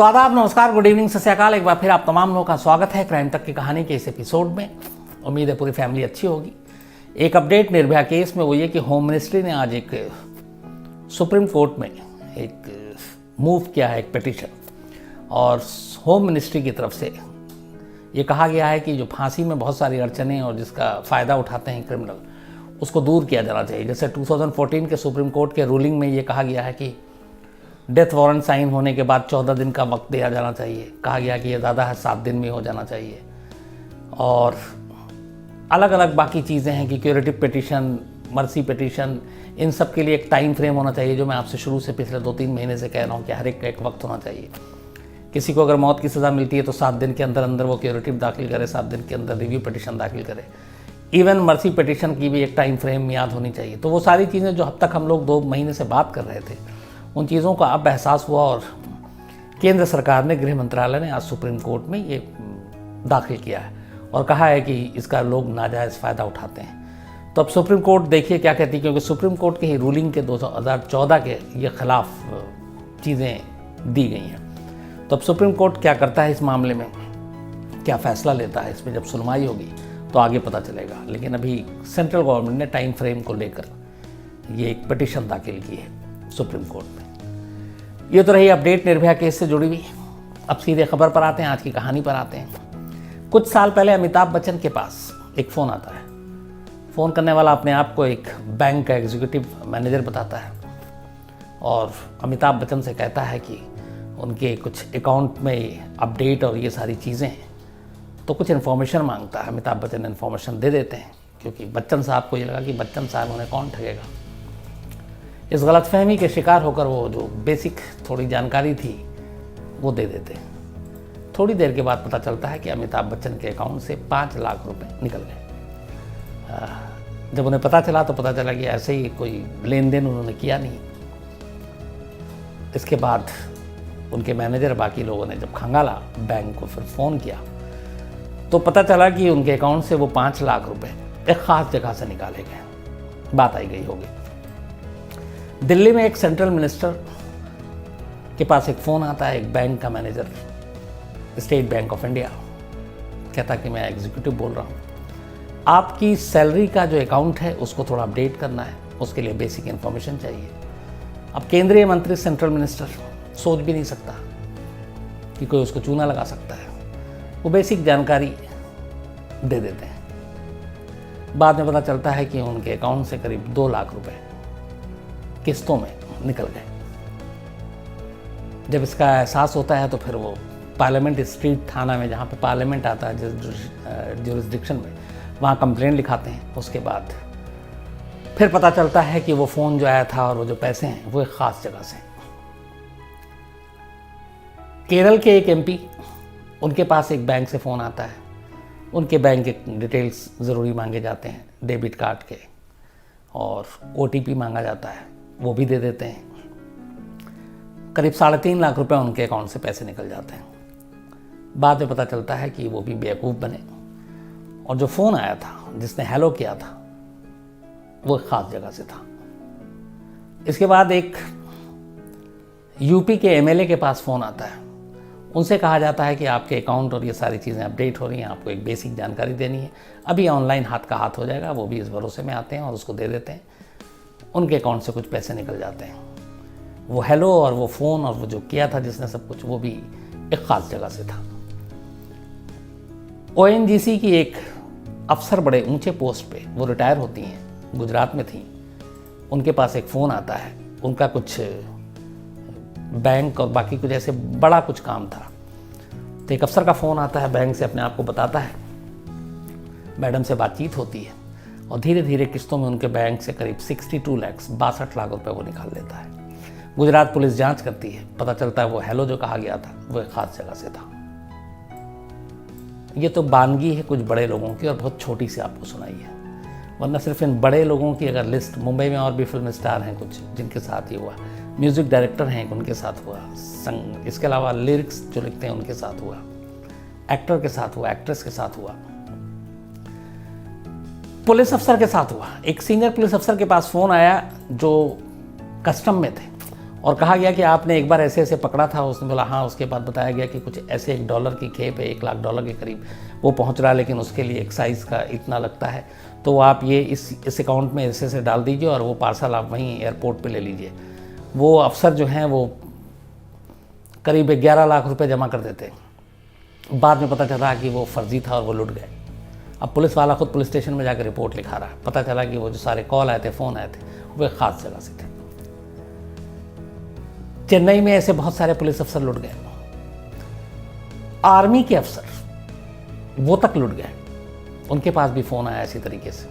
तो आदाब, नमस्कार, गुड इवनिंग, सत श्री अकाल। एक बार फिर आप तमाम लोगों का स्वागत है क्राइम तक की कहानी के इस एपिसोड में। उम्मीद है पूरी फैमिली अच्छी होगी। एक अपडेट निर्भया केस में वो ये कि होम मिनिस्ट्री ने आज एक सुप्रीम कोर्ट में एक मूव किया है, एक पिटीशन, और होम मिनिस्ट्री की तरफ से ये कहा गया है कि जो फांसी में बहुत सारी अड़चनें और जिसका फ़ायदा उठाते हैं क्रिमिनल, उसको दूर किया जाना चाहिए। जैसे 2014 के सुप्रीम कोर्ट के रूलिंग में ये कहा गया है कि डेथ वारंट साइन होने के बाद 14 दिन का वक्त दिया जाना चाहिए। कहा गया कि ये ज़्यादा है, 7 दिन में हो जाना चाहिए। और अलग अलग बाकी चीज़ें हैं कि क्यूरेटिव पिटीशन, मर्सी पिटीशन, इन सब के लिए एक टाइम फ्रेम होना चाहिए, जो मैं आपसे शुरू से पिछले 2-3 महीने से कह रहा हूँ कि हर एक का एक वक्त होना चाहिए। किसी को अगर मौत की सज़ा मिलती है तो 7 दिन के अंदर अंदर वो क्यूरेटिव दाखिल करे, 7 दिन के अंदर रिव्यू पिटीशन दाखिल करे। इवन मर्सी पिटीशन की भी एक टाइम फ्रेम याद होनी चाहिए। तो वो सारी चीज़ें जो अब तक हम लोग 2 महीने से बात कर रहे थे, उन चीज़ों का अब एहसास हुआ और केंद्र सरकार ने, गृह मंत्रालय ने आज सुप्रीम कोर्ट में ये दाखिल किया है और कहा है कि इसका लोग नाजायज़ फ़ायदा उठाते हैं। तो अब सुप्रीम कोर्ट देखिए क्या कहती है, क्योंकि सुप्रीम कोर्ट के ही रूलिंग के 2014 के ये खिलाफ चीज़ें दी गई हैं। तो अब सुप्रीम कोर्ट क्या करता है इस मामले में, क्या फ़ैसला लेता है, इसमें जब सुनवाई होगी तो आगे पता चलेगा। लेकिन अभी सेंट्रल गवर्नमेंट ने टाइम फ्रेम को लेकर ये एक पिटीशन दाखिल की है सुप्रीम कोर्ट में। ये तो रही अपडेट निर्भया केस से जुड़ी हुई। अब सीधे खबर पर आते हैं, आज की कहानी पर आते हैं। कुछ साल पहले अमिताभ बच्चन के पास एक फ़ोन आता है। फ़ोन करने वाला अपने आप को एक बैंक का एग्जीक्यूटिव मैनेजर बताता है और अमिताभ बच्चन से कहता है कि उनके कुछ अकाउंट में अपडेट और ये सारी चीज़ें हैं, तो कुछ इन्फॉर्मेशन मांगता है। अमिताभ बच्चन इन्फॉर्मेशन दे देते हैं, क्योंकि बच्चन साहब को ये लगा कि बच्चन साहब उन्हें कौन ठगेगा। इस गलतफहमी के शिकार होकर वो जो बेसिक थोड़ी जानकारी थी वो दे देते हैं। थोड़ी देर के बाद पता चलता है कि अमिताभ बच्चन के अकाउंट से 5 लाख रुपए निकल गए। जब उन्हें पता चला तो पता चला कि ऐसे ही कोई लेन देन उन्होंने किया नहीं। इसके बाद उनके मैनेजर, बाकी लोगों ने जब खंगाला बैंक को, फिर फ़ोन किया, तो पता चला कि उनके अकाउंट से वो 5 लाख रुपए एक ख़ास जगह से निकाले गए। बात आई गई होगी। दिल्ली में एक सेंट्रल मिनिस्टर के पास एक फ़ोन आता है, एक बैंक का manager, state bank of India, कहता कि मैं एग्जीक्यूटिव बोल रहा हूँ, आपकी सैलरी का जो अकाउंट है उसको थोड़ा अपडेट करना है, उसके लिए बेसिक इन्फॉर्मेशन चाहिए। अब केंद्रीय मंत्री, सेंट्रल मिनिस्टर सोच भी नहीं सकता कि कोई उसको चूना लगा सकता है। वो बेसिक जानकारी दे देते हैं। बाद में पता चलता है कि उनके अकाउंट से करीब 2 लाख रुपए किस्तों में निकल गए। जब इसका एहसास होता है तो फिर वो पार्लियामेंट स्ट्रीट थाना में, जहाँ पे पार्लियामेंट आता है जिस जुरिस्डिक्शन में, वहाँ कंप्लेंट लिखाते हैं। उसके बाद फिर पता चलता है कि वो फ़ोन जो आया था और वो जो पैसे हैं वो एक ख़ास जगह से। केरल के एक एमपी, उनके पास एक बैंक से फ़ोन आता है। उनके बैंक के डिटेल्स ज़रूरी मांगे जाते हैं, डेबिट कार्ड के, और OTP मांगा जाता है, वो भी दे देते हैं। करीब 3.5 लाख रुपए उनके अकाउंट से पैसे निकल जाते हैं। बाद में पता चलता है कि वो भी बेवकूफ़ बने और जो फ़ोन आया था, जिसने हेलो किया था, वो एक ख़ास जगह से था। इसके बाद एक यूपी के MLA के पास फ़ोन आता है। उनसे कहा जाता है कि आपके अकाउंट और ये सारी चीज़ें अपडेट हो रही हैं, आपको एक बेसिक जानकारी देनी है, अभी ऑनलाइन हाथ का हाथ हो जाएगा। वो भी इस भरोसे में आते हैं और उसको दे देते हैं। उनके अकाउंट से कुछ पैसे निकल जाते हैं। वो हेलो और वो फ़ोन और वो जो किया था जिसने सब कुछ, वो भी एक ख़ास जगह से था। ONGC की एक अफसर, बड़े ऊंचे पोस्ट पे, वो रिटायर होती हैं, गुजरात में थी। उनके पास एक फ़ोन आता है। उनका कुछ बैंक और बाकी कुछ ऐसे बड़ा कुछ काम था। तो एक अफसर का फ़ोन आता है बैंक से, अपने आप को बताता है, मैडम से बातचीत होती है और धीरे धीरे किस्तों में उनके बैंक से करीब 62 लाख रुपए वो निकाल लेता है। गुजरात पुलिस जांच करती है, पता चलता है वो हेलो जो कहा गया था वो एक ख़ास जगह से था। ये तो बानगी है कुछ बड़े लोगों की, और बहुत छोटी सी आपको सुनाई है, वरना सिर्फ इन बड़े लोगों की अगर लिस्ट, मुंबई में और भी फिल्म स्टार हैं कुछ जिनके साथ ही हुआ, म्यूज़िक डायरेक्टर हैं उनके साथ हुआ, इसके अलावा लिरिक्स जो लिखते हैं उनके साथ हुआ, एक्टर के साथ हुआ, एक्ट्रेस के साथ हुआ, पुलिस अफसर के साथ हुआ। एक सीनियर पुलिस अफसर के पास फ़ोन आया जो कस्टम में थे। और कहा गया कि आपने एक बार ऐसे ऐसे पकड़ा था। उसने बोला हाँ। उसके बाद बताया गया कि कुछ ऐसे $1 की खेप है, $1,00,000 के करीब वो पहुंच रहा है, लेकिन उसके लिए एक्साइज का इतना लगता है, तो आप ये इस अकाउंट में ऐसे ऐसे डाल दीजिए और वो पार्सल आप वहीं एयरपोर्ट पे ले लीजिए। वो अफसर जो हैं वो करीब 11 लाख रुपए जमा कर देते हैं। बाद में पता चला कि वो फर्जी था और वो लुट गए। अब पुलिस वाला खुद पुलिस स्टेशन में जाकर रिपोर्ट लिखा रहा है। पता चला कि वो जो सारे कॉल आए थे, फ़ोन आए थे, वो एक ख़ास जगह से थे। चेन्नई में ऐसे बहुत सारे पुलिस अफसर लुट गए। आर्मी के अफसर वो तक लुट गए, उनके पास भी फ़ोन आया इसी तरीके से।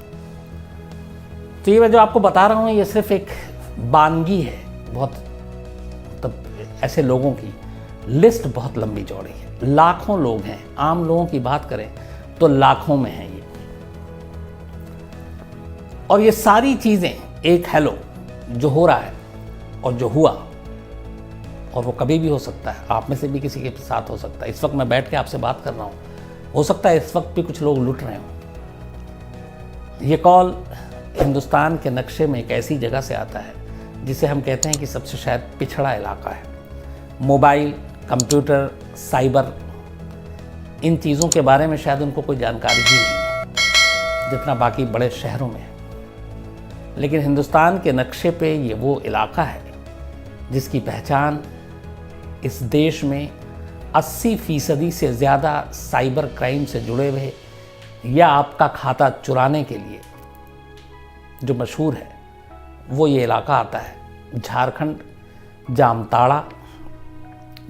तो ये मैं जो आपको बता रहा हूँ ये सिर्फ एक बानगी है। बहुत तब ऐसे लोगों की लिस्ट बहुत लंबी चौड़ी है, लाखों लोग हैं। आम लोगों की बात करें तो लाखों में हैं ये। और ये सारी चीज़ें एक हेलो जो हो रहा है और जो हुआ, और वो कभी भी हो सकता है, आप में से भी किसी के साथ हो सकता है। इस वक्त मैं बैठ के आपसे बात कर रहा हूँ, हो सकता है इस वक्त भी कुछ लोग लुट रहे हों। ये कॉल हिंदुस्तान के नक्शे में एक ऐसी जगह से आता है जिसे हम कहते हैं कि सबसे शायद पिछड़ा इलाका है। मोबाइल, कंप्यूटर, साइबर, इन चीज़ों के बारे में शायद उनको कोई जानकारी ही नहीं है जितना बाकी बड़े शहरों में है। लेकिन हिंदुस्तान के नक्शे पे ये वो इलाका है जिसकी पहचान इस देश में 80% से ज़्यादा साइबर क्राइम से जुड़े हुए या आपका खाता चुराने के लिए जो मशहूर है वो ये इलाका आता है। झारखंड, जामताड़ा।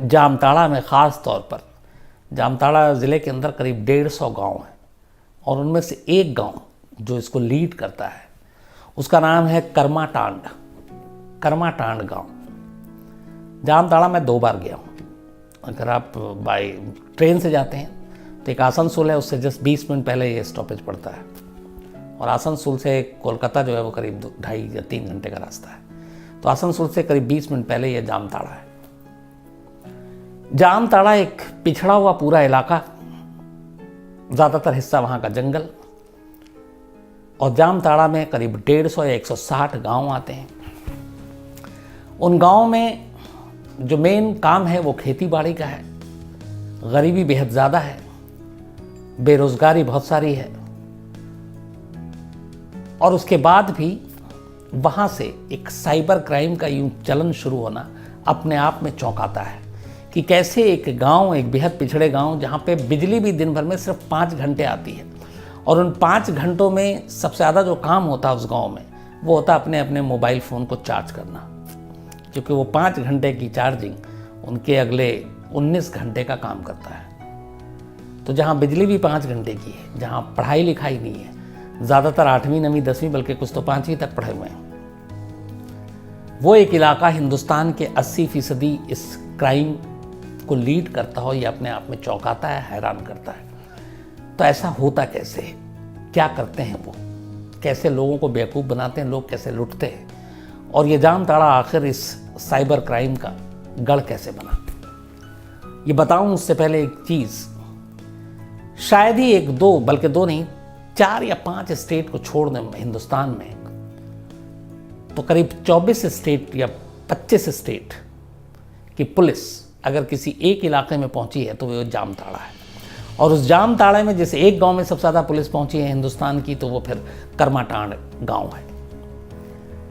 जामताड़ा में ख़ास तौर पर, जामताड़ा ज़िले के अंदर करीब 150 गांव हैं और उनमें से एक गांव जो इसको लीड करता है उसका नाम है करमाटांड। करमाटांड गांव। जामताड़ा मैं 2 बार गया हूँ। अगर आप बाय ट्रेन से जाते हैं तो एक आसनसोल है, उससे जस्ट 20 मिनट पहले ये स्टॉपेज पड़ता है, और आसनसोल से कोलकाता जो है वो करीब 2.5 या 3 घंटे का रास्ता है। तो आसनसोल से करीब 20 मिनट पहले ये जामताड़ा है। जामताड़ा एक पिछड़ा हुआ पूरा इलाका, ज़्यादातर हिस्सा वहाँ का जंगल, और जामताड़ा में करीब 150 या 160 गांव आते हैं। उन गांव में जो मेन काम है वो खेती बाड़ी का है। गरीबी बेहद ज़्यादा है, बेरोज़गारी बहुत सारी है, और उसके बाद भी वहाँ से एक साइबर क्राइम का यूं चलन शुरू होना अपने आप में चौंकाता है कि कैसे एक गांव, एक बेहद पिछड़े गांव जहाँ पे बिजली भी दिन भर में सिर्फ 5 घंटे आती है, और उन 5 घंटों में सबसे ज़्यादा जो काम होता है उस गांव में वो होता है अपने अपने मोबाइल फ़ोन को चार्ज करना, क्योंकि वो 5 घंटे की चार्जिंग उनके अगले 19 घंटे का काम करता है। तो जहाँ बिजली भी 5 घंटे की है, जहाँ पढ़ाई लिखाई नहीं है, ज़्यादातर 8वीं 9वीं 10वीं बल्कि कुछ तो 5वीं तक पढ़े हुए हैं, वो एक इलाका हिंदुस्तान के 80% इस क्राइम को लीड करता हो, ये अपने आप में चौंकाता है, हैरान करता है। तो ऐसा होता कैसे है? क्या करते हैं वो? कैसे लोगों को बेवकूफ़ बनाते हैं, लोग कैसे लुटते हैं? और ये जामताड़ा आखिर इस साइबर क्राइम का गढ़ कैसे बना? ये बताऊं उससे पहले एक चीज़, शायद ही 1-2 बल्कि 2 नहीं 4 या 5 स्टेट को छोड़ दें हिंदुस्तान में तो करीब 24 स्टेट या 25 स्टेट की पुलिस अगर किसी एक इलाके में पहुंची है तो वो जामताड़ा है। और उस जामताड़ा में जैसे एक गांव में सबसे ज़्यादा पुलिस पहुंची है हिंदुस्तान की, तो वो फिर करमाटांड गांव है।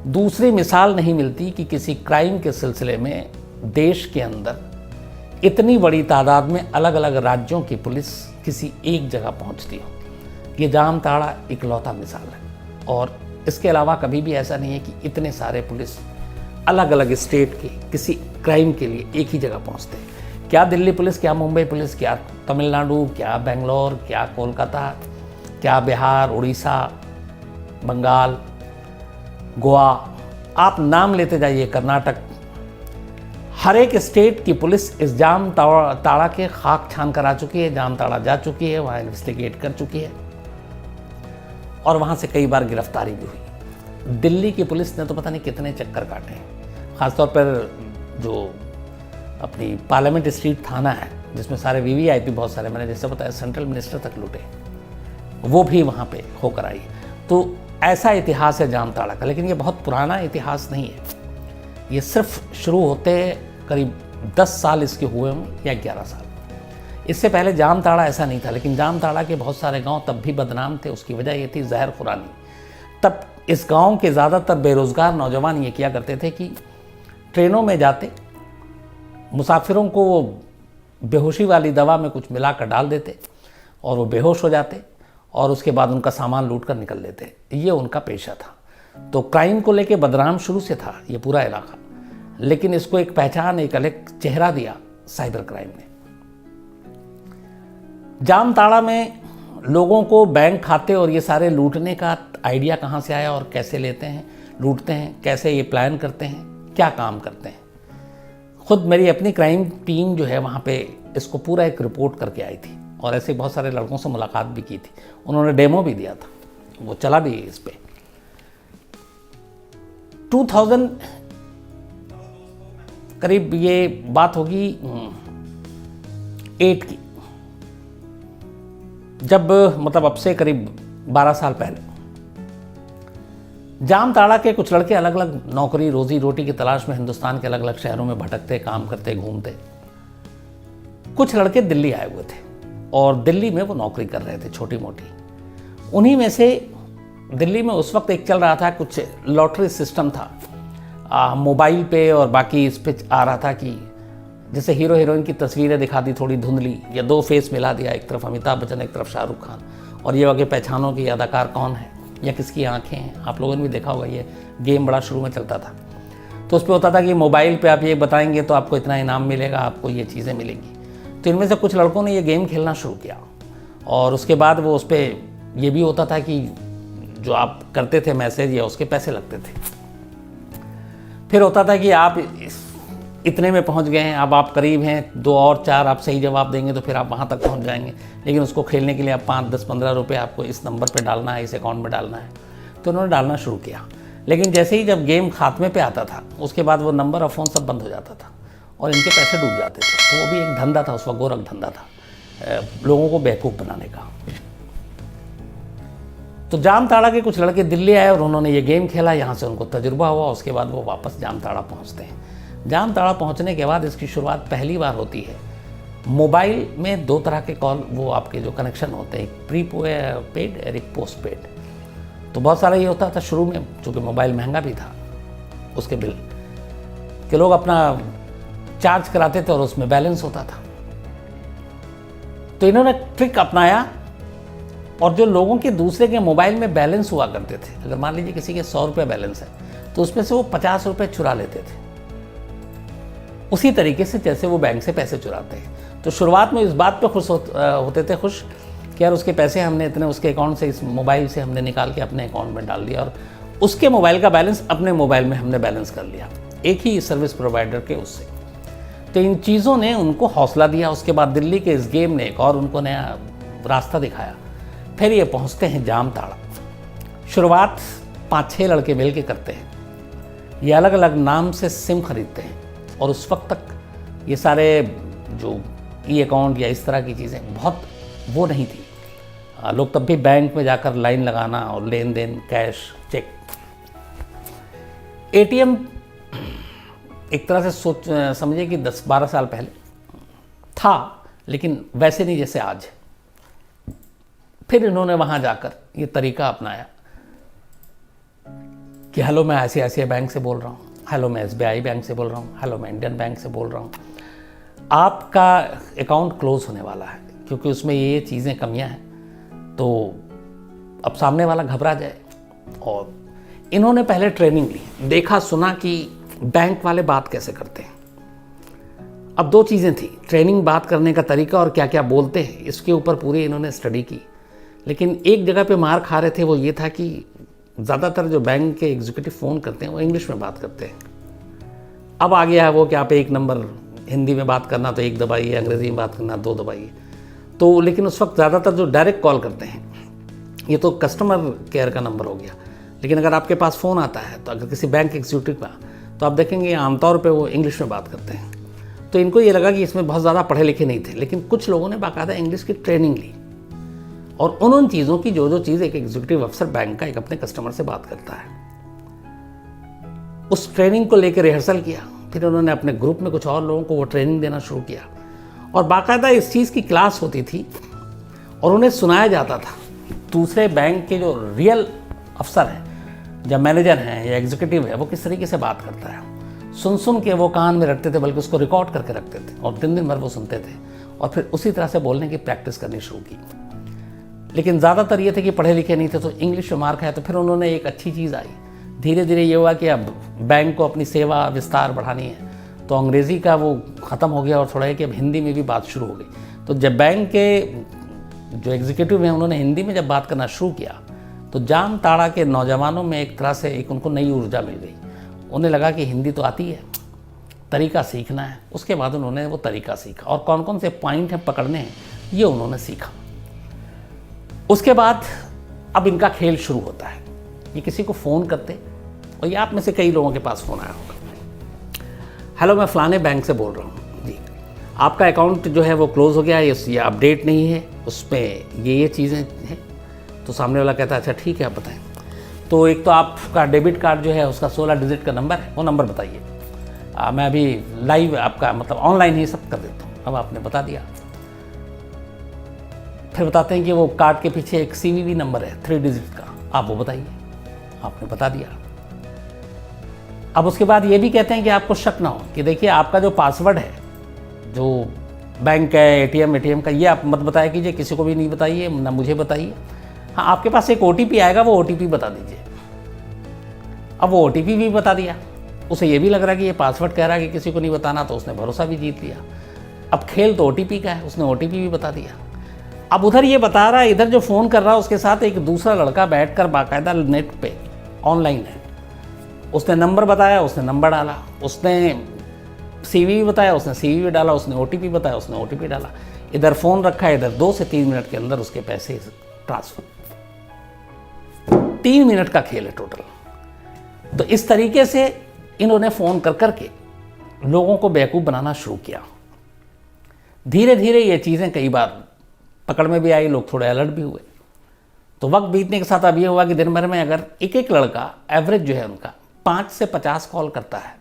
दूसरी मिसाल नहीं मिलती कि किसी क्राइम के सिलसिले में देश के अंदर इतनी बड़ी तादाद में अलग अलग राज्यों की पुलिस किसी एक जगह पहुंचती हो। ये जामताड़ा इकलौता मिसाल है, और इसके अलावा कभी भी ऐसा नहीं है कि इतने सारे पुलिस अलग अलग स्टेट के किसी क्राइम के लिए एक ही जगह पहुंचते हैं। क्या दिल्ली पुलिस, क्या मुंबई पुलिस, क्या तमिलनाडु, क्या बेंगलोर, क्या कोलकाता, क्या बिहार, उड़ीसा, बंगाल, गोवा, आप नाम लेते जाइए, कर्नाटक, हर एक स्टेट की पुलिस इस जामताड़ा के खाक छान कर आ चुकी है, जामताड़ा जा चुकी है, वहाँ इन्वेस्टिगेट कर चुकी है, और वहाँ से कई बार गिरफ्तारी भी हुई। दिल्ली की पुलिस ने तो पता नहीं कितने चक्कर काटे हैं। ख़ासतौर पर जो अपनी पार्लियामेंट स्ट्रीट थाना है जिसमें सारे वीवीआईपी बहुत सारे, मैंने जैसे बताया सेंट्रल मिनिस्टर तक लूटे, वो भी वहाँ पे होकर आई। तो ऐसा इतिहास है जामताड़ा का, लेकिन ये बहुत पुराना इतिहास नहीं है। ये सिर्फ शुरू होते करीब 10 साल इसके हुए हों या 11 साल। इससे पहले जामताड़ा ऐसा नहीं था, लेकिन जामताड़ा के बहुत सारे गांव तब भी बदनाम थे। उसकी वजह ये थी जहर खुरानी। तब इस गांव के ज़्यादातर बेरोज़गार नौजवान ये किया करते थे कि ट्रेनों में जाते, मुसाफिरों को वो बेहोशी वाली दवा में कुछ मिलाकर डाल देते और वो बेहोश हो जाते और उसके बाद उनका सामान लूट कर निकल लेते। ये उनका पेशा था। तो क्राइम को लेके बदनाम शुरू से था ये पूरा इलाका, लेकिन इसको एक पहचान, एक अलग चेहरा दिया साइबर क्राइम ने। जामताड़ा में लोगों को बैंक खाते और ये सारे लूटने का आइडिया कहाँ से आया और कैसे लेते हैं, लूटते हैं, कैसे ये प्लान करते हैं, क्या काम करते हैं। खुद मेरी अपनी क्राइम टीम जो है वहाँ पे इसको पूरा एक रिपोर्ट करके आई थी और ऐसे बहुत सारे लड़कों से मुलाकात भी की थी। उन्होंने डेमो भी दिया था, वो चला भी इस पे। 2000 करीब ये बात होगी 8 की, जब मतलब अब से करीब 12 साल पहले जामताड़ा के कुछ लड़के अलग अलग नौकरी रोजी रोटी की तलाश में हिंदुस्तान के अलग अलग शहरों में भटकते, काम करते, घूमते। कुछ लड़के दिल्ली आए हुए थे और दिल्ली में वो नौकरी कर रहे थे छोटी मोटी। उन्हीं में से दिल्ली में उस वक्त एक चल रहा था, कुछ लॉटरी सिस्टम था मोबाइल पे और बाकी इस पे आ रहा था कि जैसे हीरो हीरोइन की तस्वीरें दिखा दी थोड़ी धुंधली, या 2 फेस मिला दिया, एक तरफ अमिताभ बच्चन एक तरफ शाहरुख खान, और ये आगे पहचानो कि अदाकार कौन है या किसकी आंखें हैं। आप लोगों ने भी देखा होगा, ये गेम बड़ा शुरू में चलता था। तो उस पर होता था कि मोबाइल पे आप ये बताएंगे तो आपको इतना इनाम मिलेगा, आपको ये चीज़ें मिलेंगी। तो इनमें से कुछ लड़कों ने ये गेम खेलना शुरू किया और उसके बाद वो उस पर ये भी होता था कि जो आप करते थे मैसेज या उसके पैसे लगते थे। फिर होता था कि आप इतने में पहुंच गए हैं, अब आप करीब हैं, 2 और 4 आप सही जवाब देंगे तो फिर आप वहां तक पहुंच जाएंगे, लेकिन उसको खेलने के लिए आप 5, 10, 15 रुपये आपको इस नंबर पे डालना है, इस अकाउंट में डालना है। तो उन्होंने डालना शुरू किया, लेकिन जैसे ही जब गेम खात्मे पे आता था उसके बाद वो नंबर और फ़ोन सब बंद हो जाता था और इनके पैसे डूब जाते थे। तो वो भी एक धंधा था उस वक्त, गोरख धंधा था लोगों को बेवकूफ़ बनाने का। तो जामताड़ा के कुछ लड़के दिल्ली आए और उन्होंने ये गेम खेला, यहाँ से उनको तजुर्बा हुआ। उसके बाद वो वापस जामताड़ा पहुँचते हैं। जामताड़ा पहुँचने के बाद इसकी शुरुआत पहली बार होती है मोबाइल में 2 तरह के कॉल, वो आपके जो कनेक्शन होते हैं, एक प्री पेड और एक पोस्ट पेड। तो बहुत सारा ये होता था शुरू में, चूँकि मोबाइल महंगा भी था, उसके बिल के लोग अपना चार्ज कराते थे और उसमें बैलेंस होता था। तो इन्होंने ट्रिक अपनाया और जो लोगों के दूसरे के मोबाइल में बैलेंस हुआ करते थे, अगर मान लीजिए किसी के 100 रुपये बैलेंस है तो उसमें से वो 50 रुपये चुरा लेते थे, उसी तरीके से जैसे वो बैंक से पैसे चुराते हैं। तो शुरुआत में इस बात पे खुश होते थे खुश कि यार उसके पैसे हमने इतने उसके अकाउंट से, इस मोबाइल से हमने निकाल के अपने अकाउंट में डाल दिया और उसके मोबाइल का बैलेंस अपने मोबाइल में हमने बैलेंस कर लिया, एक ही सर्विस प्रोवाइडर के उससे। तो इन चीज़ों ने उनको हौसला दिया। उसके बाद दिल्ली के इस गेम ने एक और उनको नया रास्ता दिखाया। फिर ये पहुँचते हैं जामताड़ा। शुरुआत 5-6 लड़के मिल के करते हैं। ये अलग अलग नाम से सिम खरीदते हैं और उस वक्त तक ये सारे जो ई अकाउंट या इस तरह की चीज़ें बहुत वो नहीं थी। लोग तब भी बैंक में जाकर लाइन लगाना और लेन देन, कैश, चेक, एटीएम एक तरह से समझिए कि 10-12 साल पहले था, लेकिन वैसे नहीं जैसे आज है। फिर इन्होंने वहाँ जाकर ये तरीका अपनाया कि हेलो मैं ICICI बैंक से बोल रहा हूँ, हेलो मैं SBI बैंक से बोल रहा हूँ, हेलो मैं इंडियन बैंक से बोल रहा हूँ, आपका अकाउंट क्लोज होने वाला है क्योंकि उसमें ये चीज़ें कमियां हैं। तो अब सामने वाला घबरा जाए। और इन्होंने पहले ट्रेनिंग ली, देखा सुना कि बैंक वाले बात कैसे करते हैं। अब 2 चीज़ें थी, ट्रेनिंग, बात करने का तरीका और क्या क्या बोलते हैं, इसके ऊपर पूरी इन्होंने स्टडी की। लेकिन एक जगह पे मार खा रहे थे, वो ये था कि ज़्यादातर जो बैंक के एग्जीक्यूटिव फ़ोन करते हैं वो इंग्लिश में बात करते हैं। अब आ गया है वो कि आप 1 नंबर हिंदी में बात करना तो 1 दबाइए, अंग्रेज़ी में बात करना 2 दबाइए। तो लेकिन उस वक्त ज़्यादातर जो डायरेक्ट कॉल करते हैं, ये तो कस्टमर केयर का नंबर हो गया। लेकिन अगर आपके पास फ़ोन आता है तो अगर किसी बैंक एग्जीक्यूटिव का, तो आप देखेंगे आमतौर पे वो इंग्लिश में बात करते हैं। तो इनको ये लगा कि इसमें बहुत ज़्यादा पढ़े लिखे नहीं थे, लेकिन कुछ लोगों ने बाकायदा इंग्लिश की ट्रेनिंग ली और उन चीज़ों की जो चीज़ एक एग्जीक्यूटिव अफसर बैंक का एक अपने कस्टमर से बात करता है। उस ट्रेनिंग को लेकर रिहर्सल किया, फिर उन्होंने अपने ग्रुप में कुछ और लोगों को वो ट्रेनिंग देना शुरू किया और बाकायदा इस चीज़ की क्लास होती थी और उन्हें सुनाया जाता था। दूसरे बैंक के जो रियल अफसर हैं, जब मैनेजर हैं या एग्जीक्यूटिव है, वो किस तरीके से बात करता है, सुन के वो कान में रखते थे, बल्कि उसको रिकॉर्ड करके रखते थे और दिन भर वो सुनते थे और फिर उसी तरह से बोलने की प्रैक्टिस करनी शुरू की। लेकिन ज़्यादातर ये थे कि पढ़े लिखे नहीं थे, तो इंग्लिश में मार्क है। तो फिर उन्होंने एक अच्छी चीज़ आई, धीरे धीरे ये हुआ कि अब बैंक को अपनी सेवा विस्तार बढ़ानी है, तो अंग्रेज़ी का वो ख़त्म हो गया और थोड़ा है कि अब हिंदी में भी बात शुरू हो गई। तो जब बैंक के जो एग्जीक्यूटिव हैं उन्होंने हिंदी में जब बात करना शुरू किया, तो जामताड़ा के नौजवानों में एक तरह से एक उनको नई ऊर्जा मिल गई। उन्हें लगा कि हिंदी तो आती है, तरीका सीखना है। उसके बाद उन्होंने वो तरीका सीखा और कौन कौन से पॉइंट हैं पकड़ने हैं, ये उन्होंने सीखा। उसके बाद अब इनका खेल शुरू होता है। ये किसी को फ़ोन करते, और ये आप में से कई लोगों के पास फ़ोन आया होगा, हेलो मैं फ़लाने बैंक से बोल रहा हूँ जी, आपका अकाउंट जो है वो क्लोज़ हो गया है, ये अपडेट नहीं है, उसमें ये चीज़ें हैं। तो सामने वाला कहता है अच्छा ठीक है आप बताएं। तो एक तो आपका डेबिट कार्ड जो है उसका 16 डिजिट का नंबर है, वो नंबर बताइए। मैं अभी लाइव आपका मतलब ऑनलाइन ही सब कर देता हूँ। अब आपने बता दिया, फिर बताते हैं कि वो कार्ड के पीछे एक CVV नंबर है 3 डिजिट का, आप वो बताइए। आपने बता दिया। अब उसके बाद ये भी कहते हैं कि आपको शक ना हो कि देखिए आपका जो पासवर्ड है, जो बैंक का ATM का, ये आप मत बताया कीजिए, किसी को भी नहीं बताइए, ना मुझे बताइए। हाँ, आपके पास एक OTP आएगा, वो OTP बता दीजिए। अब वो OTP भी बता दिया। उसे ये भी लग रहा है कि ये पासवर्ड कह रहा है कि किसी को नहीं बताना, तो उसने भरोसा भी जीत लिया। अब खेल तो OTP का है, उसने OTP भी बता दिया। अब उधर ये बता रहा है, इधर जो फ़ोन कर रहा है उसके साथ एक दूसरा लड़का बैठकर बाकायदा नेट पे ऑनलाइन है। उसने नंबर बताया, उसने नंबर डाला, उसने CVV बताया, उसने CVV डाला, उसने OTP बताया, उसने OTP डाला। इधर फ़ोन रखा है, इधर 2 से 3 मिनट के अंदर उसके पैसे ट्रांसफ़र। 3 मिनट का खेल है टोटल। तो इस तरीके से इन्होंने फ़ोन कर करके लोगों को बेवकूफ़ बनाना शुरू किया। धीरे धीरे ये चीज़ें कई बार पकड़ में भी आई, लोग थोड़े अलर्ट भी हुए। तो वक्त बीतने के साथ अब ये हुआ कि दिन भर में अगर एक लड़का एवरेज जो है उनका 5 से 50 कॉल करता है,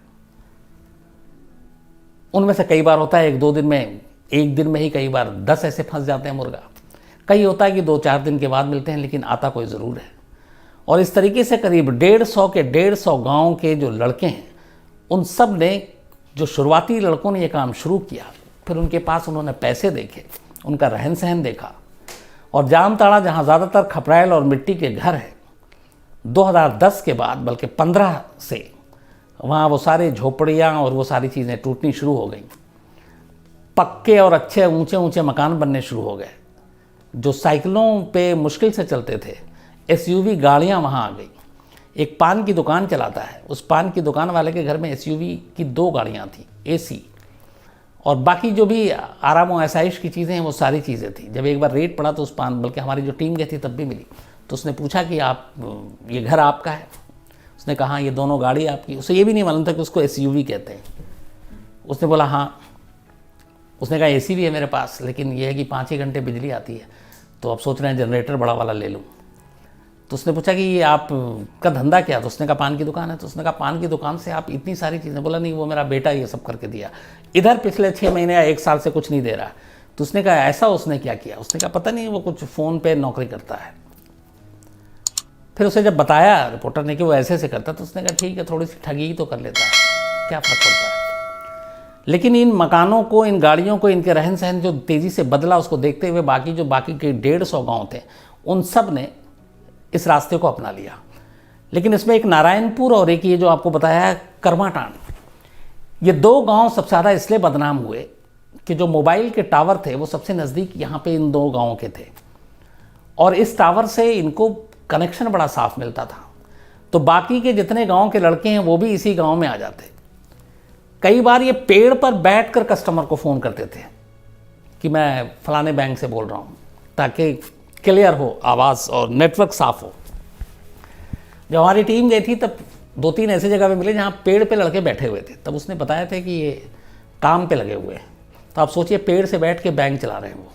उनमें से कई बार होता है एक दिन में ही कई बार 10 ऐसे फंस जाते हैं मुर्गा। कई होता है कि 2-4 दिन के बाद मिलते हैं, लेकिन आता कोई ज़रूर है। और इस तरीके से करीब 150 गांव के जो लड़के हैं, उन सब ने, जो शुरुआती लड़कों ने ये काम शुरू किया, फिर उनके पास उन्होंने पैसे देखे, उनका रहन सहन देखा। और जामताड़ा जहाँ ज़्यादातर खपराइल और मिट्टी के घर हैं, 2010 के बाद बल्कि 15 से वहाँ वो सारे झोपड़ियाँ और वो सारी चीज़ें टूटनी शुरू हो गई। पक्के और अच्छे ऊंचे ऊंचे मकान बनने शुरू हो गए। जो साइकिलों पे मुश्किल से चलते थे, SUV गाड़ियाँ वहाँ आ गई। एक पान की दुकान चलाता है, उस पान की दुकान वाले के घर में SUV की 2 गाड़ियाँ थी, AC, और बाकी जो भी आराम और आसाइश की चीज़ें हैं वो सारी चीज़ें थी। जब एक बार रेट पड़ा तो उस पान, बल्कि हमारी जो टीम गई थी तब भी मिली, तो उसने पूछा कि आप, ये घर आपका है? उसने कहा हाँ, ये दोनों गाड़ी आपकी। उसे ये भी नहीं मालूम था कि उसको SUV कहते हैं। उसने बोला हाँ। उसने कहा AC भी है मेरे पास, लेकिन यह है कि 5 ही घंटे बिजली आती है, तो अब सोच रहे हैं जनरेटर बड़ा वाला ले लूँ। तो उसने पूछा कि ये आपका धंधा क्या? तो उसने कहा पान की दुकान है। तो उसने कहा पान की दुकान से आप इतनी सारी चीज़ें? बोला नहीं, वो मेरा बेटा ये सब करके दिया, इधर पिछले 6 महीने या 1 साल से कुछ नहीं दे रहा। तो उसने कहा ऐसा? उसने क्या किया? उसने कहा पता नहीं, वो कुछ फ़ोन पे नौकरी करता है। फिर उसे जब बताया रिपोर्टर ने कि वो ऐसे करता, तो उसने कहा ठीक है, थोड़ी सी ठगी तो कर लेता है, क्या फ़र्क पड़ता है। लेकिन इन मकानों को, इन गाड़ियों को, इनके रहन सहन जो तेज़ी से बदला, उसको देखते हुए बाकी के 150 गाँव थे, उन सब ने इस रास्ते को अपना लिया। लेकिन इसमें एक नारायणपुर और एक ये जो आपको बताया है करमाटांड, ये 2 गांव सबसे ज़्यादा इसलिए बदनाम हुए कि जो मोबाइल के टावर थे वो सबसे नज़दीक यहाँ पे इन 2 गांवों के थे, और इस टावर से इनको कनेक्शन बड़ा साफ मिलता था। तो बाकी के जितने गांव के लड़के हैं वो भी इसी गांव में आ जाते। कई बार ये पेड़ पर बैठकर कस्टमर को फ़ोन करते थे कि मैं फ़लाने बैंक से बोल रहा हूँ, ताकि क्लियर हो आवाज़ और नेटवर्क साफ़ हो। जब हमारी टीम गई थी तब 2-3 ऐसी जगह पे मिले जहाँ पेड़ पे लड़के बैठे हुए थे। तब उसने बताया था कि ये काम पे लगे हुए हैं। तो आप सोचिए, पेड़ से बैठ के बैंक चला रहे हैं वो।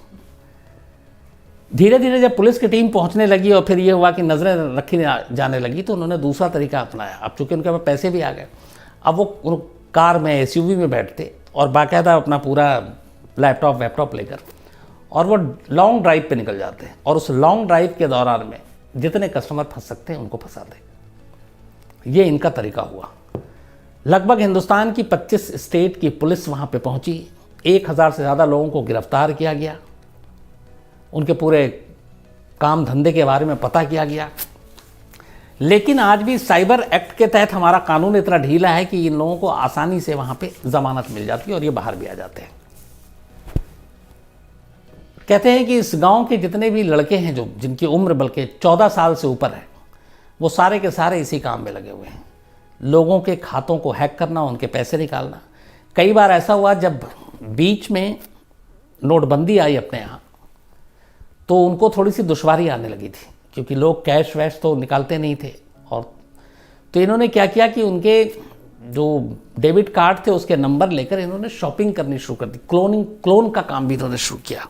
धीरे धीरे जब पुलिस की टीम पहुंचने लगी और फिर ये हुआ कि नज़रें रखी जाने लगी, तो उन्होंने दूसरा तरीका अपनाया। अब चूंकि उनके पास पैसे भी आ गए, अब वो कार में एसयूवी में बैठते और बाकायदा अपना पूरा लैपटॉप वैपटॉप लेकर और वो लॉन्ग ड्राइव पे निकल जाते हैं, और उस लॉन्ग ड्राइव के दौरान में जितने कस्टमर फंस सकते हैं उनको फंसाते। ये इनका तरीका हुआ। लगभग हिंदुस्तान की 25 स्टेट की पुलिस वहाँ पे पहुँची, 1000 से ज़्यादा लोगों को गिरफ्तार किया गया, उनके पूरे काम धंधे के बारे में पता किया गया। लेकिन आज भी साइबर एक्ट के तहत हमारा कानून इतना ढीला है कि इन लोगों को आसानी से वहाँ पे जमानत मिल जाती है और ये बाहर भी आ जाते हैं। कहते हैं कि इस गांव के जितने भी लड़के हैं जो जिनकी उम्र बल्कि 14 साल से ऊपर है, वो सारे के सारे इसी काम में लगे हुए हैं। लोगों के खातों को हैक करना, उनके पैसे निकालना। कई बार ऐसा हुआ जब बीच में नोटबंदी आई अपने यहाँ, तो उनको थोड़ी सी दुश्वारी आने लगी थी, क्योंकि लोग कैश वैश तो निकालते नहीं थे। और तो इन्होंने क्या किया कि उनके जो डेबिट कार्ड थे उसके नंबर लेकर इन्होंने शॉपिंग करनी शुरू कर दी। क्लोन का काम भी इन्होंने शुरू किया,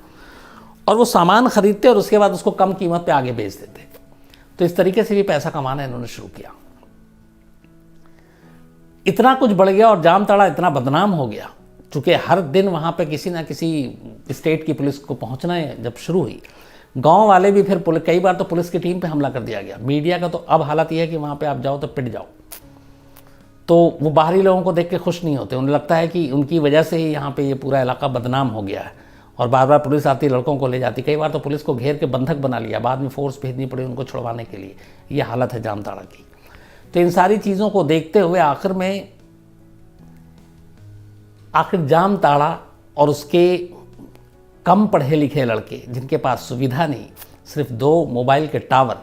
और वो सामान खरीदते और उसके बाद उसको कम कीमत पे आगे बेच देते। तो इस तरीके से भी पैसा कमाना इन्होंने शुरू किया। इतना कुछ बढ़ गया और जामताड़ा इतना बदनाम हो गया, चूँकि हर दिन वहाँ पे किसी ना किसी स्टेट की पुलिस को पहुँचना जब शुरू हुई, गांव वाले भी फिर कई बार तो पुलिस की टीम पे हमला कर दिया गया। मीडिया का तो अब हालत यह है कि वहाँ पे आप जाओ तो पिट जाओ। तो वो बाहरी लोगों को देख के खुश नहीं होते, उन्हें लगता है कि उनकी वजह से ही यहाँ पे ये पूरा इलाका बदनाम हो गया है, और बार बार पुलिस आती, लड़कों को ले जाती। कई बार तो पुलिस को घेर के बंधक बना लिया, बाद में फोर्स भेजनी पड़ी उनको छुड़वाने के लिए। ये हालत है जामताड़ा की। तो इन सारी चीज़ों को देखते हुए आखिर जामताड़ा और उसके कम पढ़े लिखे लड़के जिनके पास सुविधा नहीं, सिर्फ 2 मोबाइल के टावर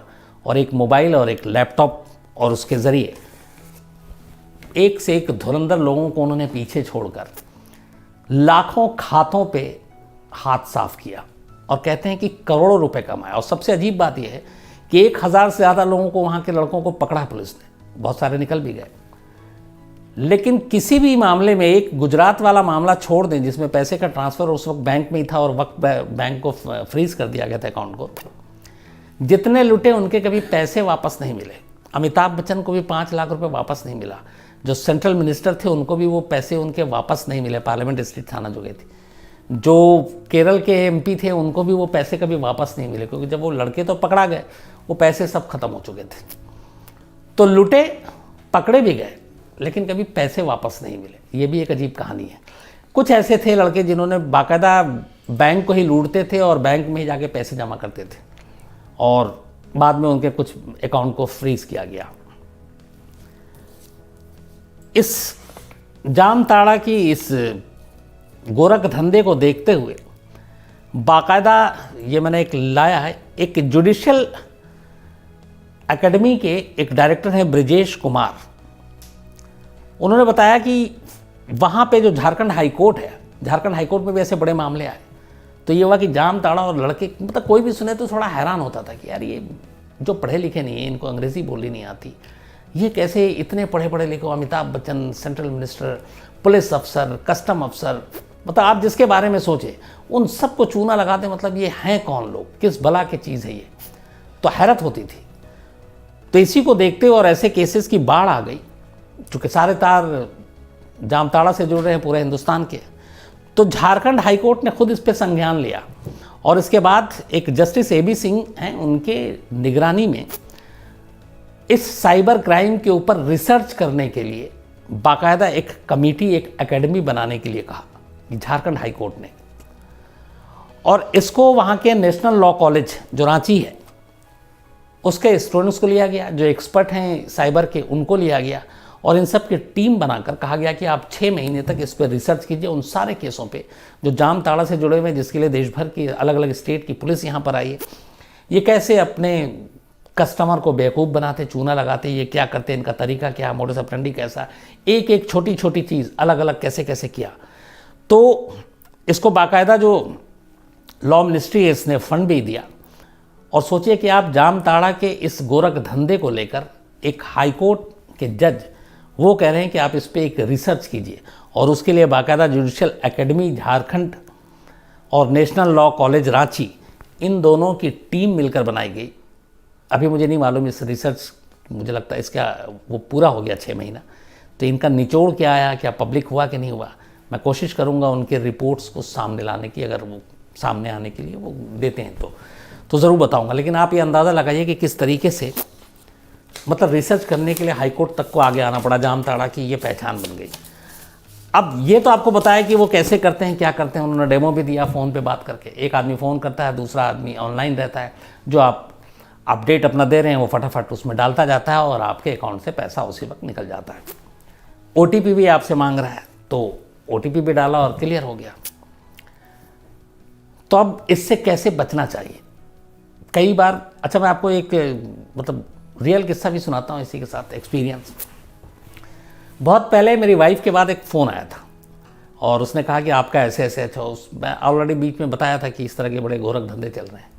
और एक मोबाइल और एक लैपटॉप, और उसके ज़रिए एक से एक धुरंधर लोगों को उन्होंने पीछे छोड़कर लाखों खातों पे हाथ साफ किया, और कहते हैं कि करोड़ों रुपए कमाए। और सबसे अजीब बात यह है कि 1000 से ज़्यादा लोगों को, वहाँ के लड़कों को पकड़ा पुलिस ने, बहुत सारे निकल भी गए। लेकिन किसी भी मामले में, एक गुजरात वाला मामला छोड़ दें जिसमें पैसे का ट्रांसफ़र उस वक्त बैंक में ही था और वक्त बैंक को फ्रीज कर दिया गया था अकाउंट को, जितने लुटे उनके कभी पैसे वापस नहीं मिले। अमिताभ बच्चन को भी 5 लाख रुपए वापस नहीं मिला। जो सेंट्रल मिनिस्टर थे उनको भी वो पैसे उनके वापस नहीं मिले, पार्लियामेंट स्ट्रीट थाना जो गए थे। जो केरल के एमपी थे उनको भी वो पैसे कभी वापस नहीं मिले, क्योंकि जब वो लड़के तो पकड़ा गए, वो पैसे सब खत्म हो चुके थे। तो लुटे, पकड़े भी गए, लेकिन कभी पैसे वापस नहीं मिले। ये भी एक अजीब कहानी है। कुछ ऐसे थे लड़के जिन्होंने बाकायदा बैंक को ही लूटते थे और बैंक में ही जाके पैसे जमा करते थे, और बाद में उनके कुछ अकाउंट को फ्रीज किया गया। इस जामताड़ा की इस गोरख धंधे को देखते हुए बाकायदा ये मैंने एक लाया है, एक जुडिशियल एकेडमी के एक डायरेक्टर हैं ब्रिजेश कुमार। उन्होंने बताया कि वहाँ पे जो झारखंड हाई कोर्ट है, झारखंड हाई कोर्ट में भी ऐसे बड़े मामले आए। तो ये हुआ कि जामताड़ा और लड़के, मतलब कोई भी सुने तो थोड़ा हैरान होता था कि यार ये जो पढ़े लिखे नहीं है, इनको अंग्रेज़ी बोलनी नहीं आती, ये कैसे इतने पढ़े लिखे, Amitabh Bachchan, central minister, police अफसर, कस्टम अफसर, मतलब आप जिसके बारे में सोचें उन सबको चूना लगाते, मतलब ये हैं कौन लोग, किस भला की चीज़ है ये। तो हैरत होती थी। तो इसी को देखते हुए और ऐसे केसेस की बाढ़ आ गई, चूँकि सारे तार जामताड़ा से जुड़ रहे हैं पूरे हिंदुस्तान के, तो झारखंड हाई कोर्ट ने खुद इस पर संज्ञान लिया, और इसके बाद एक जस्टिस AB सिंह हैं, उनके निगरानी में इस साइबर क्राइम के ऊपर रिसर्च करने के लिए बाकायदा एक कमेटी, एक एकेडमी बनाने के लिए कहा झारखंड हाई कोर्ट ने। और इसको वहाँ के नेशनल लॉ कॉलेज जो रांची है उसके स्टूडेंट्स को लिया गया, जो एक्सपर्ट हैं साइबर के उनको लिया गया, और इन सब की टीम बनाकर कहा गया कि आप 6 महीने तक इस पर रिसर्च कीजिए, उन सारे केसों पे जो जामताड़ा से जुड़े हुए हैं, जिसके लिए देश भर की अलग अलग स्टेट की पुलिस यहाँ पर आई है। ये कैसे अपने कस्टमर को बेवकूफ़ बनाते, चूना लगाते, ये क्या करते, इनका तरीका क्या, मोडस ऑपरेंडी कैसा, एक एक छोटी छोटी चीज़ अलग अलग कैसे कैसे किया। तो इसको बाकायदा जो लॉ मिनिस्ट्री है इसने फंड भी दिया। और सोचिए कि आप जामताड़ा के इस गोरख धंधे को लेकर एक हाई कोर्ट के जज वो कह रहे हैं कि आप इस पर एक रिसर्च कीजिए, और उसके लिए बाकायदा जुडिशियल एकेडमी झारखंड और नेशनल लॉ कॉलेज रांची इन दोनों की टीम मिलकर बनाई गई। अभी मुझे नहीं मालूम इस रिसर्च, मुझे लगता है इसका वो पूरा हो गया 6 महीना, तो इनका निचोड़ क्या आया, क्या पब्लिक हुआ कि नहीं हुआ, मैं कोशिश करूँगा उनके रिपोर्ट्स को सामने लाने की, अगर वो सामने आने के लिए वो देते हैं तो ज़रूर बताऊँगा। लेकिन आप ये अंदाज़ा लगाइए कि किस तरीके से मतलब रिसर्च करने के लिए हाईकोर्ट तक को आगे आना पड़ा, जामताड़ा की ये पहचान बन गई। अब ये तो आपको बताया कि वो कैसे करते हैं, क्या करते हैं, उन्होंने डेमो भी दिया फ़ोन पे बात करके। एक आदमी फ़ोन करता है, दूसरा आदमी ऑनलाइन रहता है, जो आप अपडेट अपना दे रहे हैं वो फटाफट उसमें डालता जाता है और आपके अकाउंट से पैसा उसी वक्त निकल जाता है। OTP भी आपसे मांग रहा है, तो OTP भी डाला और क्लियर हो गया। तो अब इससे कैसे बचना चाहिए? कई बार, अच्छा मैं आपको एक मतलब रियल किस्सा भी सुनाता हूँ इसी के साथ, एक्सपीरियंस। बहुत पहले मेरी वाइफ के बाद एक फ़ोन आया था और उसने कहा कि आपका ऐसे ऐसे अच्छा, मैं ऑलरेडी बीच में बताया था कि इस तरह के बड़े गोरख धंधे चल रहे हैं।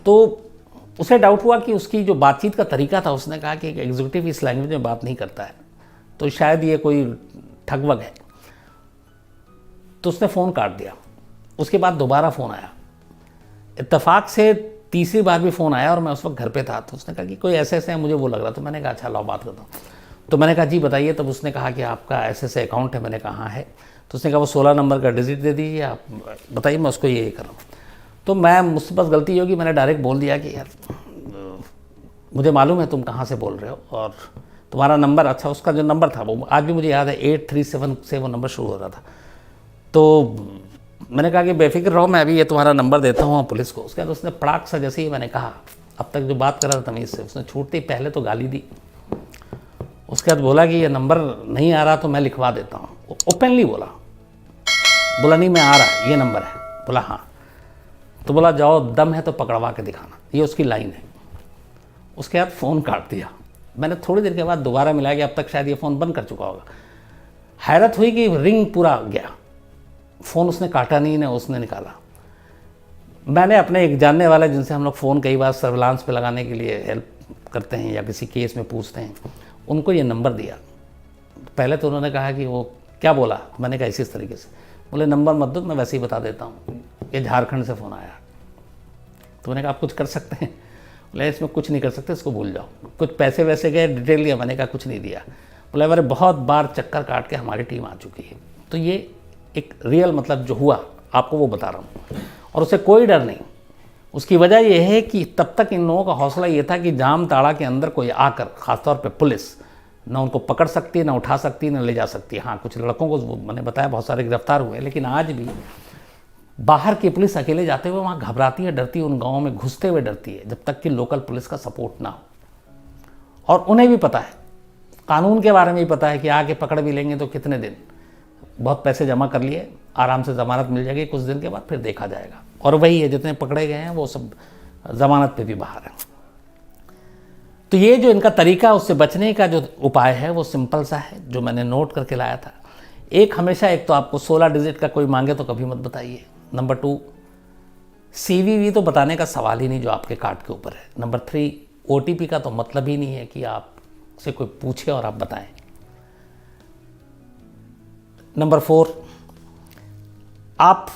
तो उसे डाउट हुआ कि उसकी जो बातचीत का तरीका था, उसने कहा कि एक एग्जीक्यूटिव इस लैंग्वेज में बात नहीं करता है, तो शायद ये कोई ठगवग है। तो उसने फ़ोन काट दिया। उसके बाद दोबारा फ़ोन आया, इत्तेफाक से तीसरी बार भी फ़ोन आया और मैं उस वक्त घर पे था। तो उसने कहा कि कोई ऐसे ऐसे है, मुझे वो लग रहा। तो मैंने कहा अच्छा लाओ बात करता हूँ। तो मैंने कहा जी बताइए। तब उसने कहा कि आपका ऐसे ऐसे अकाउंट है। मैंने कहा हाँ है। तो उसने कहा वो 16 नंबर का डिजिट दे दीजिए, आप बताइए मैं उसको ये करूँ। तो मैं मुझसे बस गलती होगी, मैंने डायरेक्ट बोल दिया कि यार मुझे मालूम है तुम कहाँ से बोल रहे हो और तुम्हारा नंबर, अच्छा उसका जो नंबर था वो आज भी मुझे याद है, 8377 से वो नंबर शुरू हो रहा था। तो मैंने कहा कि बेफिक्र रहो, मैं अभी ये तुम्हारा नंबर देता हूँ पुलिस को। उसके बाद उसने पड़ाक सा, जैसे ही मैंने कहा, अब तक जो बात कर रहा था तमीज़ से, उसने छूटते ही पहले तो गाली दी। उसके बाद बोला कि ये नंबर नहीं आ रहा तो मैं लिखवा देता हूँ। ओपनली बोला नहीं मैं आ रहा, ये नंबर है। बोला हाँ। तो बोला जाओ दम है तो पकड़वा के दिखाना, ये उसकी लाइन है। उसके बाद फ़ोन काट दिया। मैंने थोड़ी देर के बाद दोबारा मिला कि अब तक शायद ये फ़ोन बंद कर चुका होगा। हैरत हुई कि रिंग पूरा गया, फ़ोन उसने काटा नहीं, ना उसने निकाला। मैंने अपने एक जानने वाले, जिनसे हम लोग फ़ोन कई बार सर्विलांस पे लगाने के लिए हेल्प करते हैं या किसी केस में पूछते हैं, उनको ये नंबर दिया। पहले तो उन्होंने कहा कि वो क्या बोला, मैंने कहा इसी तरीके से। बोले नंबर मत दो, मैं वैसे ही बता देता हूँ, ये झारखंड से फ़ोन आया। तो मैंने कहा आप कुछ कर सकते हैं? बोले इसमें कुछ नहीं कर सकते, इसको भूल जाओ। कुछ पैसे वैसे गए, डिटेल दिया, मैंने कहा कुछ नहीं दिया। बोले अरे बहुत बार चक्कर काट के हमारी टीम आ चुकी है। तो ये एक रियल मतलब जो हुआ आपको वो बता रहा हूँ, और उसे कोई डर नहीं। उसकी वजह यह है कि तब तक इन लोगों का हौसला ये था कि जामताड़ा के अंदर कोई आकर, ख़ासतौर पे पुलिस, ना उनको पकड़ सकती है, ना उठा सकती है, ना ले जा सकती है। हाँ कुछ लड़कों को मैंने बताया बहुत सारे गिरफ्तार हुए, लेकिन आज भी बाहर की पुलिस अकेले जाते हुए वहाँ घबराती है, डरती है, उन गाँवों में घुसते हुए डरती है, जब तक कि लोकल पुलिस का सपोर्ट ना हो। और उन्हें भी पता है, कानून के बारे में भी पता है कि आके पकड़ भी लेंगे तो कितने दिन, बहुत पैसे जमा कर लिए, आराम से ज़मानत मिल जाएगी, कुछ दिन के बाद फिर देखा जाएगा। और वही है, जितने पकड़े गए हैं वो सब ज़मानत पे भी बाहर हैं। तो ये जो इनका तरीका, उससे बचने का जो उपाय है वो सिंपल सा है, जो मैंने नोट करके लाया था। एक हमेशा, एक तो आपको 16 डिजिट का कोई मांगे तो कभी मत बताइए। नंबर 2 CVV तो बताने का सवाल ही नहीं, जो आपके कार्ड के ऊपर है। नंबर 3 OTP का तो मतलब ही नहीं है कि आपसे कोई पूछे और आप बताएं। नंबर 4 आप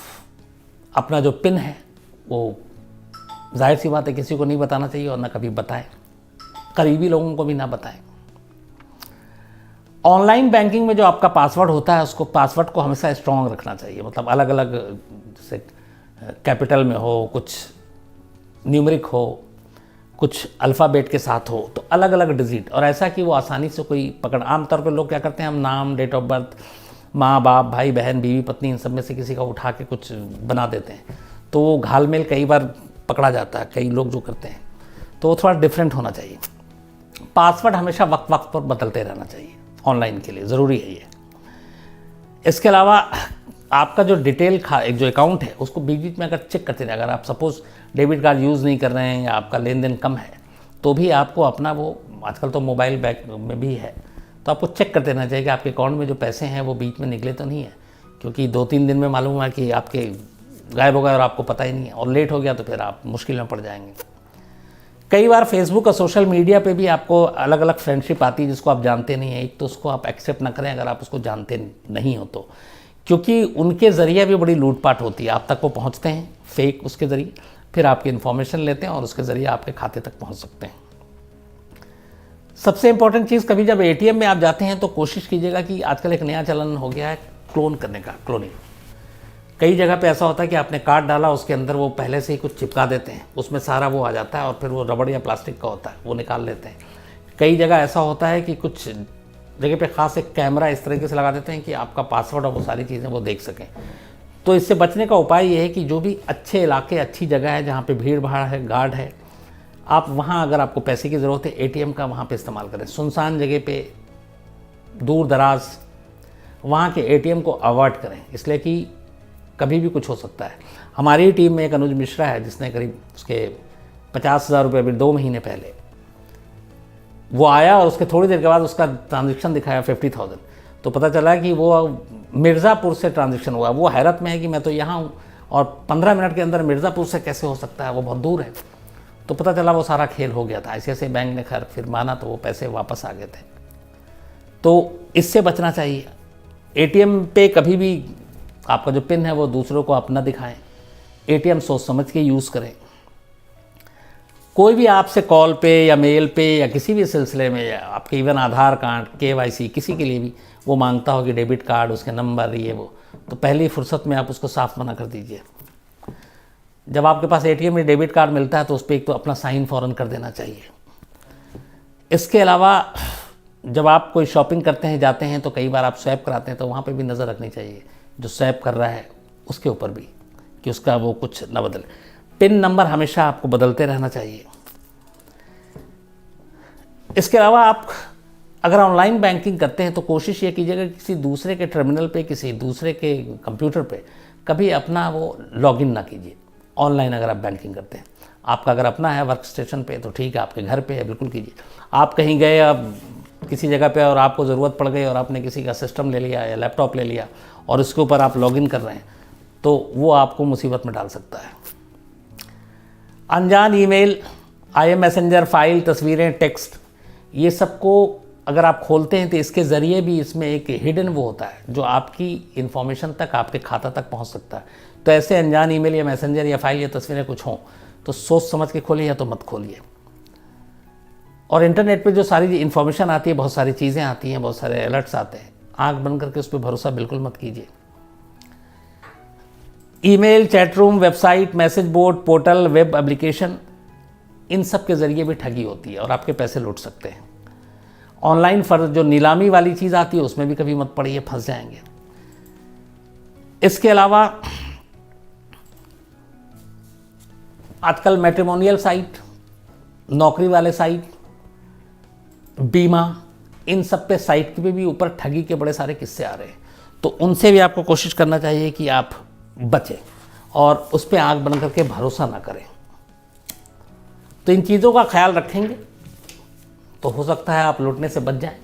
अपना जो पिन है वो जाहिर सी बात है किसी को नहीं बताना चाहिए, और ना कभी बताएं, करीबी लोगों को भी ना बताएं। ऑनलाइन बैंकिंग में जो आपका पासवर्ड होता है, उसको पासवर्ड को हमेशा स्ट्रॉन्ग रखना चाहिए। मतलब अलग अलग, जैसे कैपिटल में हो, कुछ न्यूमेरिक हो, कुछ अल्फ़ाबेट के साथ हो, तो अलग अलग डिजिट, और ऐसा कि वो आसानी से कोई पकड़। आमतौर पर लोग क्या करते हैं, हम नाम, डेट ऑफ बर्थ, माँ बाप, भाई बहन, बीवी पत्नी, इन सब में से किसी का उठा के कुछ बना देते हैं, तो वो घालमेल कई बार पकड़ा जाता है, कई लोग जो करते हैं। तो वो थोड़ा डिफरेंट होना चाहिए। पासवर्ड हमेशा वक्त वक्त पर बदलते रहना चाहिए, ऑनलाइन के लिए ज़रूरी है ये। इसके अलावा आपका जो डिटेल एक जो अकाउंट है उसको बीच बीच में अगर चेक करते रहें। अगर आप सपोज़ डेबिट कार्ड यूज़ नहीं कर रहे हैं या आपका लेन देन कम है, तो भी आपको अपना वो, आजकल तो मोबाइल बैंक में भी है, तो आपको चेक करते रहना चाहिए कि आपके अकाउंट में जो पैसे हैं वो बीच में निकले तो नहीं है। क्योंकि 2-3 दिन में मालूम हुआ कि आपके गायब हो गए और आपको पता ही नहीं है, और लेट हो गया तो फिर आप मुश्किल में पड़ जाएंगे। कई बार फेसबुक और सोशल मीडिया पे भी आपको अलग अलग फ्रेंडशिप आती है जिसको आप जानते नहीं हैं। एक तो उसको आप एक्सेप्ट ना करें अगर आप उसको जानते नहीं हो तो, क्योंकि उनके ज़रिए भी बड़ी लूटपाट होती है, आप तक वो पहुंचते हैं फेक उसके ज़रिए। फिर आपकी इन्फॉर्मेशन लेते हैं और उसके ज़रिए आपके खाते तक पहुंच सकते हैं। सबसे इंपॉर्टेंट चीज़, कभी जब एटीएम में आप जाते हैं तो कोशिश कीजिएगा कि आजकल एक नया चलन हो गया है क्लोन करने का, क्लोनिंग। कई जगह पे ऐसा होता है कि आपने कार्ड डाला, उसके अंदर वो पहले से ही कुछ चिपका देते हैं, उसमें सारा वो आ जाता है और फिर वो रबड़ या प्लास्टिक का होता है, वो निकाल लेते हैं। कई जगह ऐसा होता है कि कुछ जगह पे ख़ास एक कैमरा इस तरीके से लगा देते हैं कि आपका पासवर्ड और वो सारी चीज़ें वो देख सकें। तो इससे बचने का उपाय ये है कि जो भी अच्छे इलाके, अच्छी जगह है जहाँ पे भीड़ भाड़ है, गार्ड है, आप वहाँ अगर आपको पैसे की ज़रूरत है एटीएम का वहाँ पे इस्तेमाल करें। सुनसान जगह पे, दूर दराज, वहाँ के एटीएम को अवॉइड करें, इसलिए कि कभी भी कुछ हो सकता है। हमारी टीम में एक अनुज मिश्रा है जिसने करीब उसके 50,000 रुपये अभी 2 महीने पहले वो आया और उसके थोड़ी देर के बाद उसका ट्रांजेक्शन दिखाया 50,000। तो पता चला कि वो मिर्ज़ापुर से ट्रांजेक्शन हुआ। वो हैरत में है कि मैं तो यहाँ हूँ और 15 मिनट के अंदर मिर्ज़ापुर से कैसे हो सकता है, वो बहुत दूर है। तो पता चला वो सारा खेल हो गया था। ऐसे बैंक ने खैर फिर माना तो वो पैसे वापस आ गए थे। तो इससे बचना चाहिए। एटीएम पे कभी भी आपका जो पिन है वो दूसरों को अपना दिखाएं। एटीएम सोच समझ के यूज़ करें। कोई भी आपसे कॉल पे या मेल पे या किसी भी सिलसिले में, या आपके इवन आधार कार्ड, KYC, किसी के लिए भी वो मांगता हो कि डेबिट कार्ड, उसके नंबर, ये वो, तो पहली फुर्सत में आप उसको साफ मना कर दीजिए। जब आपके पास एटीएम में डेबिट कार्ड मिलता है तो उस पर एक तो अपना साइन फ़ौरन कर देना चाहिए। इसके अलावा जब आप कोई शॉपिंग करते हैं, जाते हैं, तो कई बार आप स्वैप कराते हैं, तो वहाँ पे भी नज़र रखनी चाहिए जो स्वैप कर रहा है उसके ऊपर भी, कि उसका वो कुछ ना बदले। पिन नंबर हमेशा आपको बदलते रहना चाहिए। इसके अलावा आप अगर ऑनलाइन बैंकिंग करते हैं तो कोशिश ये कीजिएगा कि किसी दूसरे के टर्मिनल पे, किसी दूसरे के कंप्यूटर पे कभी अपना वो लॉगिन ना कीजिए। ऑनलाइन अगर आप बैंकिंग करते हैं, आपका अगर अपना है वर्क स्टेशन पे तो ठीक है, आपके घर पे है, बिल्कुल कीजिए। आप कहीं गए, अब किसी जगह पे और आपको ज़रूरत पड़ गई और आपने किसी का सिस्टम ले लिया या लैपटॉप ले लिया और उसके ऊपर आप लॉगिन कर रहे हैं, तो वो आपको मुसीबत में डाल सकता है। अनजान ईमेल, IM मैसेंजर, फाइल, तस्वीरें, टेक्स्ट, ये सबको अगर आप खोलते हैं तो इसके ज़रिए भी इसमें एक हिडन वो होता है जो आपकी इन्फॉर्मेशन तक, आपके खाता तक पहुंच सकता है। तो ऐसे अनजान ईमेल या मैसेंजर या फाइल या तस्वीरें कुछ हों तो सोच समझ के खोलिए या तो मत खोलिए। और इंटरनेट पे जो सारी इन्फॉर्मेशन आती है, बहुत सारी चीज़ें आती हैं, बहुत सारे अलर्ट्स आते हैं, आंख बंद करके उस पर भरोसा बिल्कुल मत कीजिए। Email, chat room, website, message board, portal, web application, इन सब के ज़रिए भी ठगी होती है और आपके पैसे लूट सकते हैं। ऑनलाइन फर्ज जो नीलामी वाली चीज़ आती है उसमें भी कभी मत पड़िए, फंस जाएंगे। इसके अलावा आजकल मैट्रिमोनियल साइट, नौकरी वाले साइट, बीमा, इन सब पे साइट के भी ऊपर ठगी के बड़े सारे किस्से आ रहे हैं। तो उनसे भी आपको कोशिश करना चाहिए कि आप बचें और उस पर आंख बंद करके भरोसा ना करें। तो इन चीज़ों का ख्याल रखेंगे तो हो सकता है आप लूटने से बच जाएं।